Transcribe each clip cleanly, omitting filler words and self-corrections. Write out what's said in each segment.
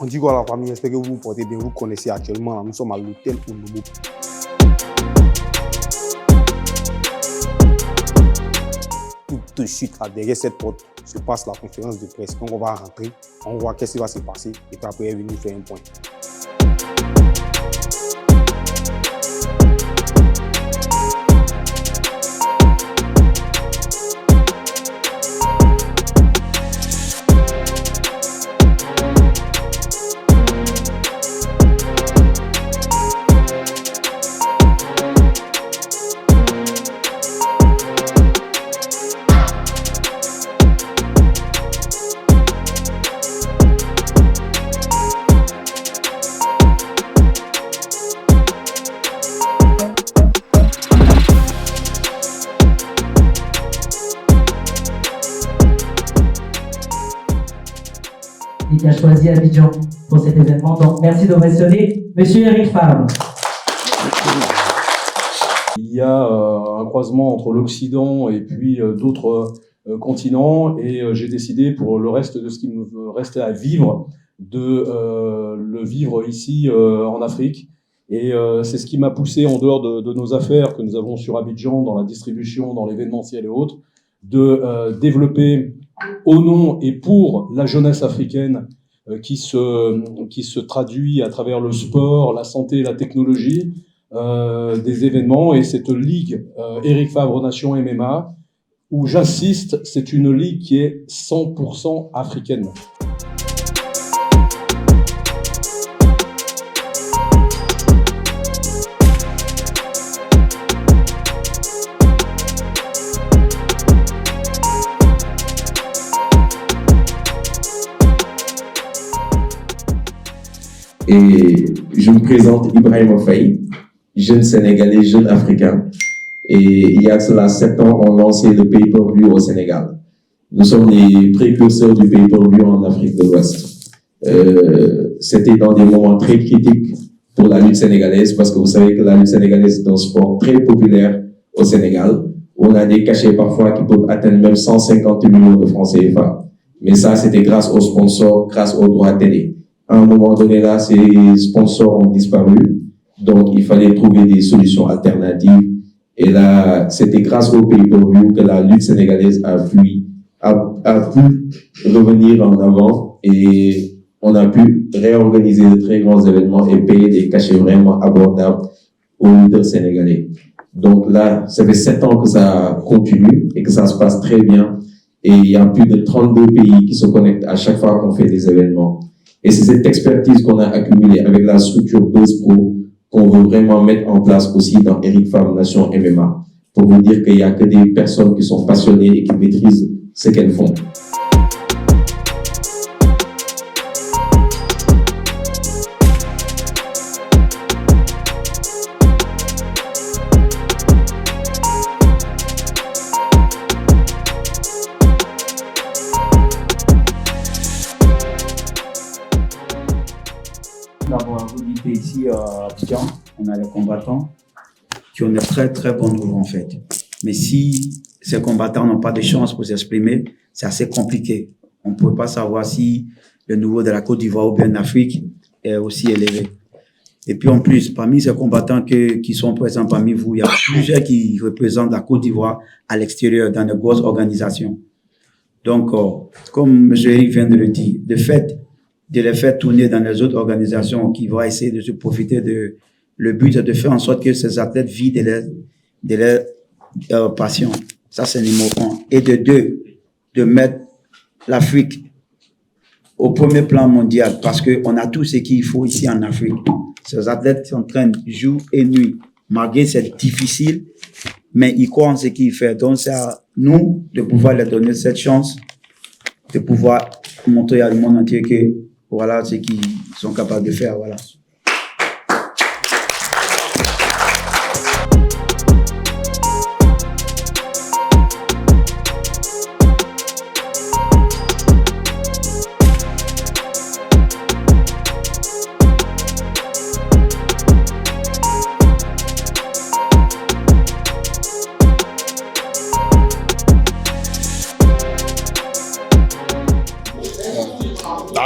On dit quoi la famille? J'espère que vous vous portez bien. Vous connaissez actuellement, nous sommes à l'hôtel Onobo. Tout de suite, là, derrière cette porte, se passe la conférence de presse. Quand on va rentrer, on voit qu'est-ce qui va se passer. Et puis après, elle est venue faire un point. Qui a choisi Abidjan pour cet événement. Donc, merci de mentionner Monsieur Eric Favre. Il y a un croisement entre l'Occident et puis d'autres continents et j'ai décidé pour le reste de ce qui me restait à vivre de le vivre ici en Afrique. Et c'est ce qui m'a poussé, en dehors de nos affaires que nous avons sur Abidjan, dans la distribution, dans l'événementiel et autres, de développer au nom et pour la jeunesse africaine qui se traduit à travers le sport, la santé et la technologie, des événements. Et cette ligue Eric Favre Nation MMA, où j'assiste, c'est une ligue qui est 100% africaine. Et je me présente Ibrahima Faye, jeune Sénégalais, jeune Africain. Et il y a cela 7 ans, on lançait le pay-per-view au Sénégal. Nous sommes les précurseurs du pay-per-view en Afrique de l'Ouest. C'était dans des moments très critiques pour la lutte sénégalaise, parce que vous savez que la lutte sénégalaise est un sport très populaire au Sénégal. On a des cachets parfois qui peuvent atteindre même 150 millions de francs CFA. Mais ça, c'était grâce aux sponsors, grâce aux droits télé. À un moment donné, là, ces sponsors ont disparu. Donc, il fallait trouver des solutions alternatives. Et là, c'était grâce au pay-per-view que la lutte sénégalaise a pu revenir en avant. Et on a pu réorganiser de très grands événements et payer des cachets vraiment abordables aux lutteurs sénégalais. Donc là, ça fait 7 ans que ça continue et que ça se passe très bien. Et il y a plus de 32 pays qui se connectent à chaque fois qu'on fait des événements. Et c'est cette expertise qu'on a accumulée avec la structure Buzz Pro qu'on veut vraiment mettre en place aussi dans Eric Favre Nation MMA. Pour vous dire qu'il n'y a que des personnes qui sont passionnées et qui maîtrisent ce qu'elles font. D'avoir visité ici à Abidjan, on a les combattants qui ont de très très bons niveaux en fait. Mais si ces combattants n'ont pas de chance pour s'exprimer, c'est assez compliqué. On ne peut pas savoir si le niveau de la Côte d'Ivoire ou bien d'Afrique est aussi élevé. Et puis en plus, parmi ces combattants qui sont présents parmi vous, il y a plusieurs qui représentent la Côte d'Ivoire à l'extérieur dans de grosses organisations. Donc, comme M. Eric vient de le dire, de les faire tourner dans les autres organisations qui vont essayer de se profiter de... Le but est de faire en sorte que ces athlètes vivent de leur passion. Ça, c'est numéro 1. Et de 2, de mettre l'Afrique au premier plan mondial parce qu'on a tout ce qu'il faut ici en Afrique. Ces athlètes s'entraînent jour et nuit. Malgré c'est difficile, mais ils croient en ce qu'ils font. Donc, c'est à nous de pouvoir leur donner cette chance de pouvoir montrer à le monde entier que voilà ce qu'ils sont capables de faire. Voilà.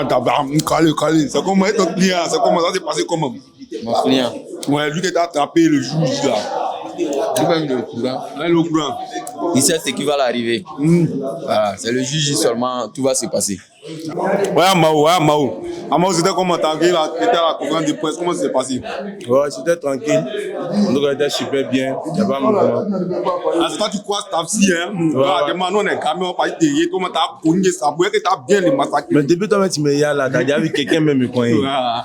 Calé. C'est comment ton client, c'est comment ça s'est passé comment? Mon client. Ouais, lui qui t'a attrapé le juge là. Tu vas me le courant. Là, il est au courant. Il sait ce qui va l'arriver. Voilà, c'est le juge seulement, tout va se passer. Ouais, Amao. Amao, c'était comment t'as vu là, t'étais à la conférence de presse, comment ça s'est passé? Ouais, c'était tranquille. Donc, on était super bien. Il y avait un mouvement. Ah, c'est toi, tu crois que t'as si, hein? Ouais. Nous, on est camion, pas derrière, comment t'as cogné ça, pour que t'as bien les massacres. Mais depuis toi, tu me dis là, t'as déjà vu quelqu'un même me coincer.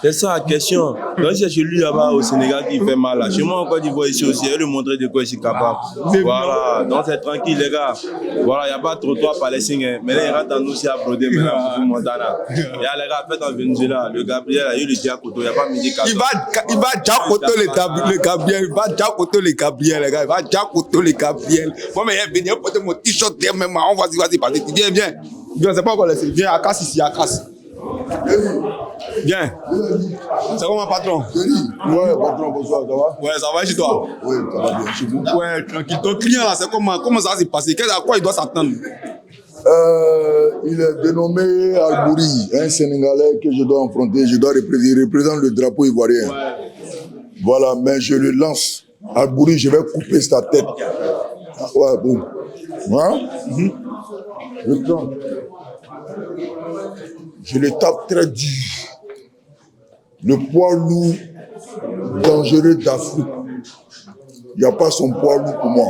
C'est ça la question. Donc, c'est chez lui là-bas au Sénégal qui fait mal. Là. Chez moi, en Côte d'Ivoire, ici aussi, il lui montrer de quoi je suis capable. Voilà, donc c'est tranquille, les gars. Voilà, il n'y a pas trop de palestiniens. Mais là, il rentre en nous aussi à broder maintenant pour Montana. Il y a les gars, faites en Venezuela. Le Gabriel, il y a eu le Diakoto, il n'y a pas midi 14. Il va Diakoto le Gabriel, il va Diakoto le Gabriel, les gars. Il va Diakoto le Gabriel. Moi, mais il vient porter mon t-shirt derrière même. On va y passer. Viens. Viens, c'est pas encore laissé. Viens, à casse ici, à casse. Viens. C'est comment, patron? Ouais, patron, bonsoir, ça va? Ouais, ça va chez toi? Oui, ça va bien, chez vous? Ouais, tranquille. Ton client là, c'est comment ça s'est passé? À quoi il doit s'attendre? Il est dénommé Albouri, un Sénégalais que je dois affronter. Je dois représenter le drapeau ivoirien. Ouais. Voilà, mais je le lance. Albouri, je vais couper sa tête. Ouais, bon. Hein? Je prends. Je le tape très dur. Le poids lourd dangereux d'Afrique. Il n'y a pas son poids lourd pour moi.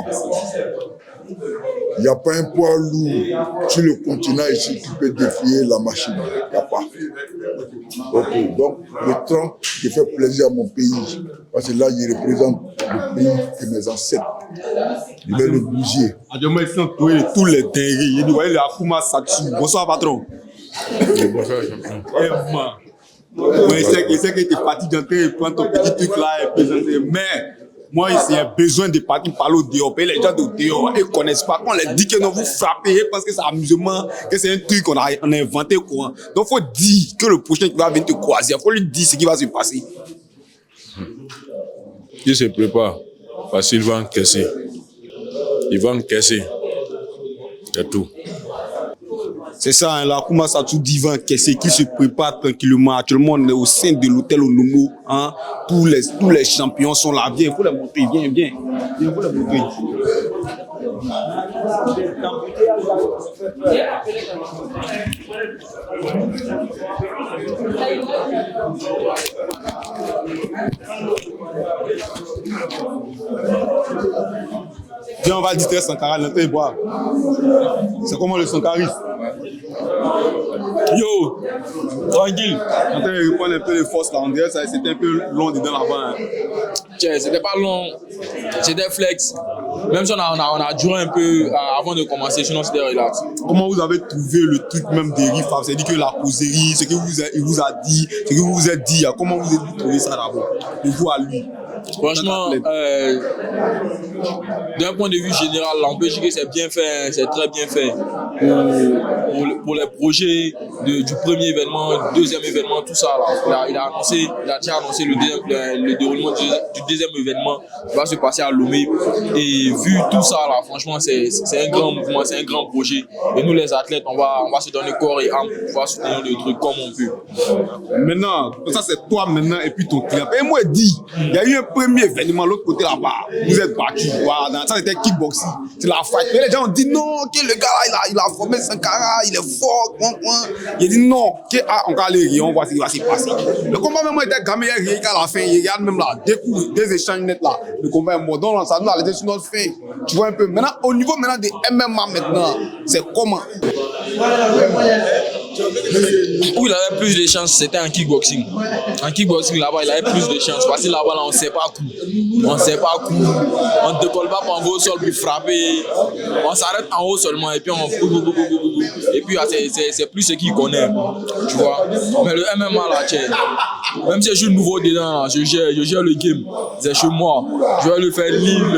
Il n'y a pas un poids lourd sur le continent ici qui peut défier la machine. Il n'y a pas. Ok, donc le 30, je fais plaisir à mon pays. Parce que là, je représente le pays de mes ancêtres. Je vais le bouger. Adjumé, ils sont tous les dingueries. Il dit, voyez, le Akuma Satsu. Bonsoir, patron. Bonsoir, champion. Il sait que tu es parti d'entrer et prendre ton petit truc là et présenter. Mais moi, ici, j'ai besoin de partir parler au dehors. Les gens de dehors, ils ne connaissent pas. Quand on leur dit que non, vous frappez parce que c'est amusement, que c'est un truc qu'on a inventé. Quoi. Donc, il faut dire que le prochain qui va venir te croiser, il faut lui dire ce qui va se passer. Il se prépare parce qu'il va encaisser. Il va encaisser. C'est tout. C'est ça, hein, là, comment ça tout divan, qu'est-ce qui se prépare tranquillement. Actuellement, on est au sein de l'hôtel Onomo. Hein, tous les champions sont là. Viens, il faut les montrer. Viens, il faut les montrer. Viens, on va distraire Sankara, l'entrée et boire. C'est comment le Sankarisme? Yo, tranquille. On est en train de reprendre un peu les forces là. On dirait que c'était un peu long dedans là-bas. Hein. Tiens, c'était pas long. C'était flex. Même si on a duré un peu avant de commencer, sinon c'était relax. Comment vous avez trouvé le truc même des riffs? C'est-à-dire que la causerie, ce qu'il vous a dit, ce que vous vous êtes dit, comment vous avez trouvé ça d'abord? De vous à lui. Franchement, d'un point de vue général, on peut dire que c'est bien fait, c'est très bien fait pour les projets du premier événement, deuxième événement, tout ça. Là. Il a déjà annoncé le déroulement du deuxième événement qui va se passer à Lomé. Et vu tout ça, là, franchement, c'est un grand mouvement, c'est un grand projet. Et nous, les athlètes, on va se donner corps et âme pour pouvoir soutenir le truc comme on peut. Maintenant, ça c'est toi maintenant et puis ton client. Et moi, dis, il y a eu un premier événement l'autre côté là-bas. Vous êtes battus. Voilà, ça c'était kickboxing. C'est la fight. Mais les gens ont dit non, que le gars là, il a formé Sankara, il est fort. Il a dit non, on va aller, on voit ce qui va se passer. Le combat même était gamin, il y a la fin, il y a même là, des échanges nets là. Le combat est mort. Donc ça nous a laissé sur notre fin. Tu vois un peu. Maintenant, au niveau maintenant des MMA maintenant, c'est comment? Où il avait plus de chance, c'était en kickboxing. En kickboxing, là-bas, il avait plus de chance. Parce que là-bas, là, on ne sait pas coup. On ne sait pas coup. On ne décolle pas pour en haut au sol, puis frapper. On s'arrête en haut seulement, et puis on... Et puis, c'est plus ce qu'il connaît. Tu vois. Mais le MMA, là, tiens, même si je suis nouveau dedans, là, je gère le game. C'est chez moi. Je vais le faire libre.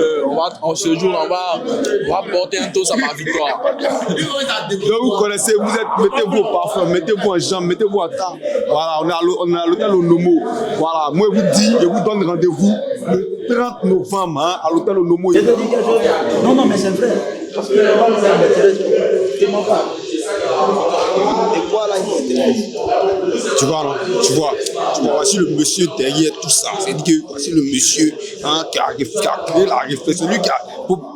Ce jour, on va porter un toast à ma victoire. Donc, vous connaissez, mettez-vous au parfum, mettez-vous en jambe, mettez-vous en tas. Voilà, on est à l'hôtel Onomo. Voilà, moi je vous donne rendez-vous le 30 novembre hein, à l'hôtel Onomo. Non, mais c'est vrai. Parce que les balles, ça m'intéresse tellement pas. Et voilà, tu vois, non? Tu vois, voici le monsieur derrière tout ça. C'est-à-dire que voici le monsieur hein, qui a créé la réflexion.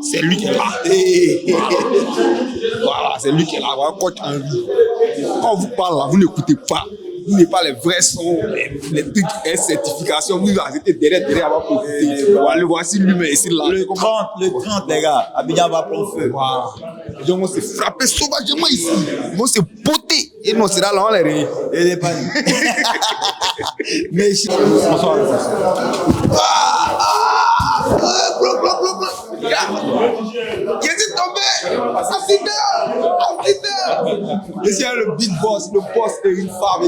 C'est lui qui est là. Voilà, c'est lui qui est là. Voilà, coach Henry. Quand on vous parle là, vous n'écoutez pas. Vous n'avez pas les vrais sons, les trucs et certifications. Vous arrêtez derrière avant pour écouter. Voilà, voici lui-même ici là. Le 30, les gars. Abidjan va prendre feu. Voilà. Les gens vont se frapper sauvagement ici. Ils vont se poter. Et non, c'est là, on les réunit. Et les pannes. Mais bonsoir. Qui est tombé? Ici, le big boss, le boss Eric Favre.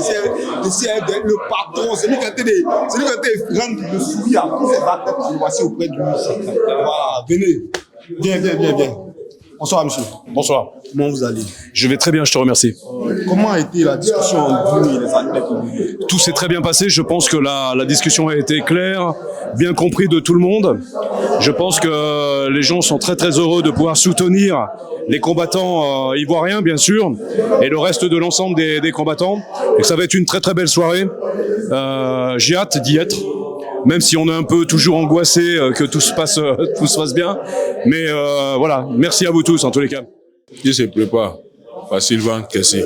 Ici, le patron. C'est lui qui a été rendre le sourire à tous ces batteurs que nous voici auprès de lui. Voilà, venez. Viens. Bonsoir, monsieur. Bonsoir. Comment vous allez? Je vais très bien, je te remercie. Comment a été la discussion entre vous et les athlètes? Tout s'est très bien passé. Je pense que la discussion a été claire, bien compris de tout le monde. Je pense que les gens sont très très heureux de pouvoir soutenir les combattants ivoiriens, bien sûr, et le reste de l'ensemble des combattants. Et ça va être une très très belle soirée. J'ai hâte d'y être. Même si on est un peu toujours angoissé que tout se passe bien. Mais voilà, merci à vous tous en tous les cas. Je se prépare par Sylvain Kessé.